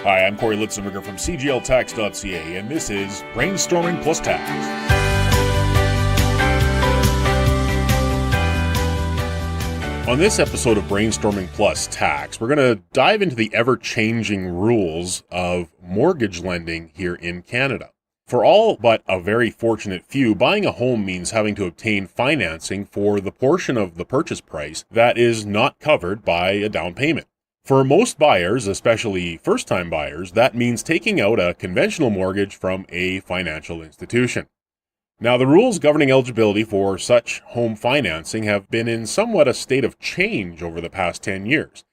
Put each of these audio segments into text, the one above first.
Hi, I'm Corey Litzenberger from CGLTax.ca, and this is Brainstorming Plus Tax. On this episode of Brainstorming Plus Tax, we're going to dive into the ever-changing rules of mortgage lending here in Canada. For all but a very fortunate few, buying a home means having to obtain financing for the portion of the purchase price that is not covered by a down payment. For most buyers, especially first-time buyers, that means taking out a conventional mortgage from a financial institution. Now, the rules governing eligibility for such home financing have been in somewhat a state of change over the past 10 years.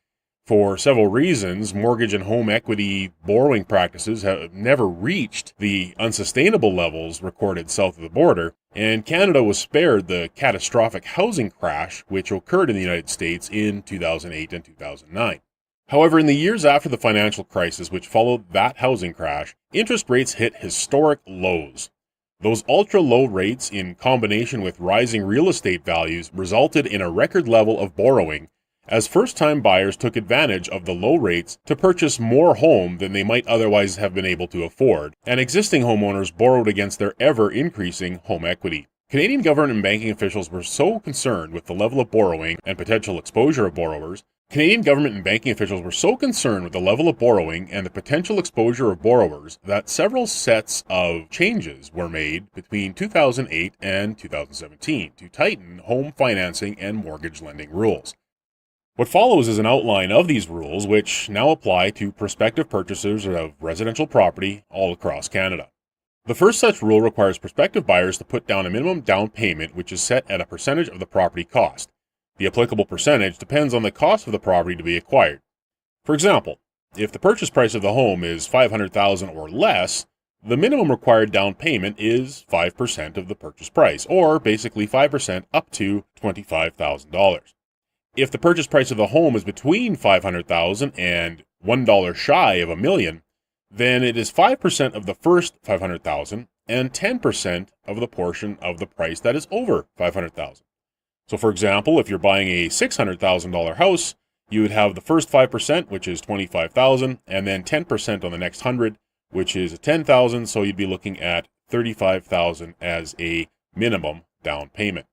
For several reasons, mortgage and home equity borrowing practices have never reached the unsustainable levels recorded south of the border, and Canada was spared the catastrophic housing crash which occurred in the United States in 2008 and 2009. However, in the years after the financial crisis which followed that housing crash, interest rates hit historic lows. Those ultra-low rates, in combination with rising real estate values, resulted in a record level of borrowing, as first-time buyers took advantage of the low rates to purchase more home than they might otherwise have been able to afford, and existing homeowners borrowed against their ever-increasing home equity. Canadian government and banking officials were so concerned with the level of borrowing and potential exposure of borrowers and the potential exposure of borrowers that several sets of changes were made between 2008 and 2017 to tighten home financing and mortgage lending rules. What follows is an outline of these rules which now apply to prospective purchasers of residential property all across Canada. The first such rule requires prospective buyers to put down a minimum down payment which is set at a percentage of the property cost. The applicable percentage depends on the cost of the property to be acquired. For example, if the purchase price of the home is $500,000 or less, the minimum required down payment is 5% of the purchase price, or basically 5% up to $25,000. If the purchase price of the home is between $500,000 and $1 shy of $1 million, then it is 5% of the first $500,000 and 10% of the portion of the price that is over $500,000. So for example, if you're buying a $600,000 house, you would have the first 5%, which is $25,000, and then 10% on the next 100, which is $10,000, so you'd be looking at $35,000 as a minimum down payment.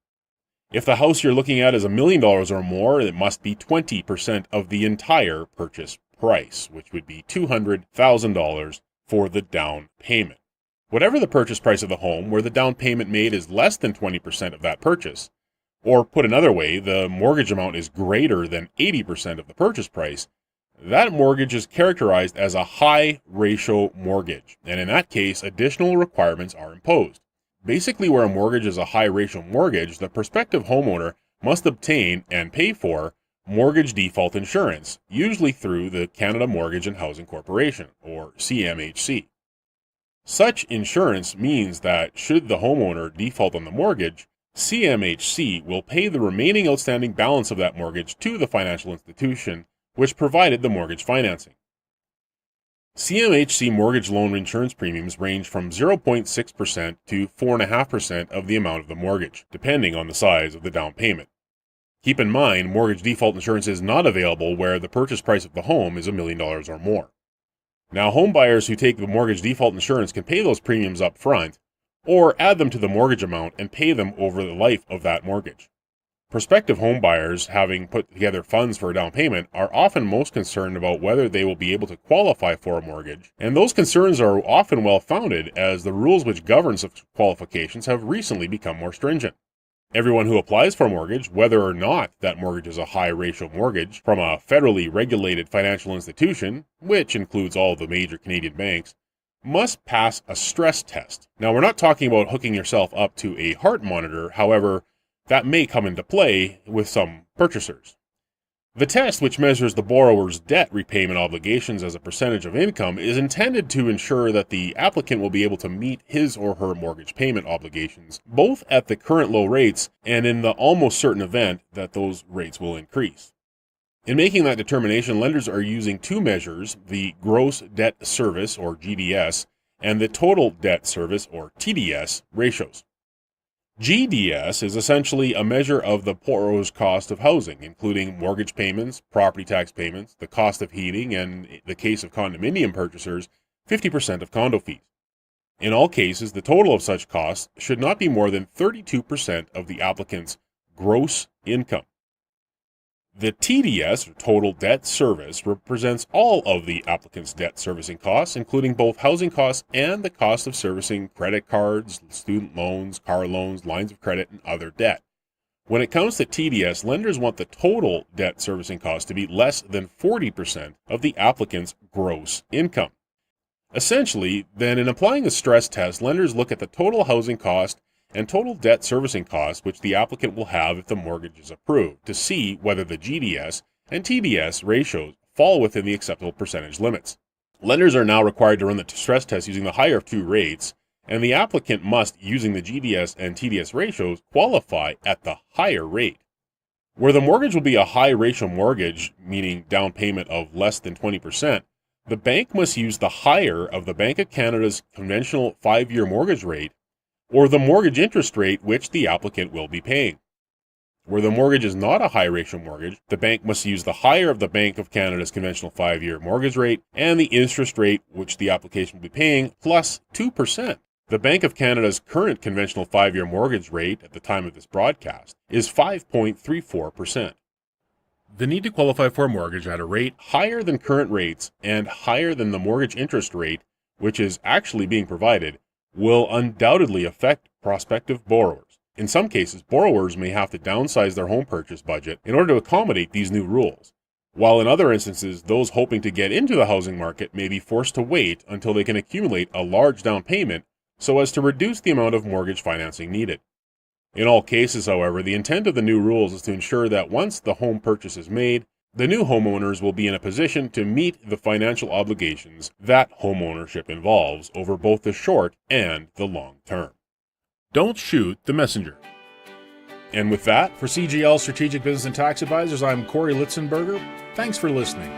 If the house you're looking at is $1 million or more, it must be 20% of the entire purchase price, which would be $200,000 for the down payment. Whatever the purchase price of the home where the down payment made is less than 20% of that purchase, or put another way, the mortgage amount is greater than 80% of the purchase price, that mortgage is characterized as a high ratio mortgage, and in that case, additional requirements are imposed. Basically, where a mortgage is a high ratio mortgage, the prospective homeowner must obtain and pay for mortgage default insurance, usually through the Canada Mortgage and Housing Corporation, or CMHC. Such insurance means that should the homeowner default on the mortgage, CMHC will pay the remaining outstanding balance of that mortgage to the financial institution which provided the mortgage financing. CMHC mortgage loan insurance premiums range from 0.6% to 4.5% of the amount of the mortgage, depending on the size of the down payment. Keep in mind, mortgage default insurance is not available where the purchase price of the home is $1 million or more. Now, home buyers who take the mortgage default insurance can pay those premiums up front, or add them to the mortgage amount and pay them over the life of that mortgage. Prospective home buyers, having put together funds for a down payment, are often most concerned about whether they will be able to qualify for a mortgage, and those concerns are often well-founded as the rules which govern such qualifications have recently become more stringent. Everyone who applies for a mortgage, whether or not that mortgage is a high-ratio mortgage from a federally regulated financial institution, which includes all the major Canadian banks, must pass a stress test. Now, we're not talking about hooking yourself up to a heart monitor, however, that may come into play with some purchasers. The test, which measures the borrower's debt repayment obligations as a percentage of income, is intended to ensure that the applicant will be able to meet his or her mortgage payment obligations, both at the current low rates and in the almost certain event that those rates will increase. In making that determination, lenders are using two measures, the gross debt service, or GDS, and the total debt service, or TDS, ratios. GDS is essentially a measure of the borrower's cost of housing, including mortgage payments, property tax payments, the cost of heating, and, in the case of condominium purchasers, 50% of condo fees. In all cases, the total of such costs should not be more than 32% of the applicant's gross income. The TDS, or total debt service, represents all of the applicant's debt servicing costs, including both housing costs and the cost of servicing credit cards, student loans, car loans, lines of credit, and other debt. When it comes to TDS, lenders want the total debt servicing cost to be less than 40% of the applicant's gross income. Essentially, then, in applying the stress test, lenders look at the total housing cost and total debt servicing costs which the applicant will have if the mortgage is approved, to see whether the GDS and TDS ratios fall within the acceptable percentage limits. Lenders are now required to run the stress test using the higher of two rates, and the applicant must, using the GDS and TDS ratios, qualify at the higher rate. Where the mortgage will be a high ratio mortgage, meaning down payment of less than 20%, the bank must use the higher of the Bank of Canada's conventional 5-year mortgage rate or the mortgage interest rate which the applicant will be paying. Where the mortgage is not a high ratio mortgage, the bank must use the higher of the Bank of Canada's conventional 5-year mortgage rate and the interest rate which the application will be paying plus 2%. The Bank of Canada's current conventional 5-year mortgage rate at the time of this broadcast is 5.34%. The need to qualify for a mortgage at a rate higher than current rates and higher than the mortgage interest rate, which is actually being provided, will undoubtedly affect prospective borrowers. In some cases, borrowers may have to downsize their home purchase budget in order to accommodate these new rules, while in other instances, those hoping to get into the housing market may be forced to wait until they can accumulate a large down payment so as to reduce the amount of mortgage financing needed. In all cases, however, the intent of the new rules is to ensure that once the home purchase is made, the new homeowners will be in a position to meet the financial obligations that homeownership involves over both the short and the long term. Don't shoot the messenger. And with that, For CGL Strategic Business and Tax Advisors, I'm Corey Litzenberger. Thanks for listening.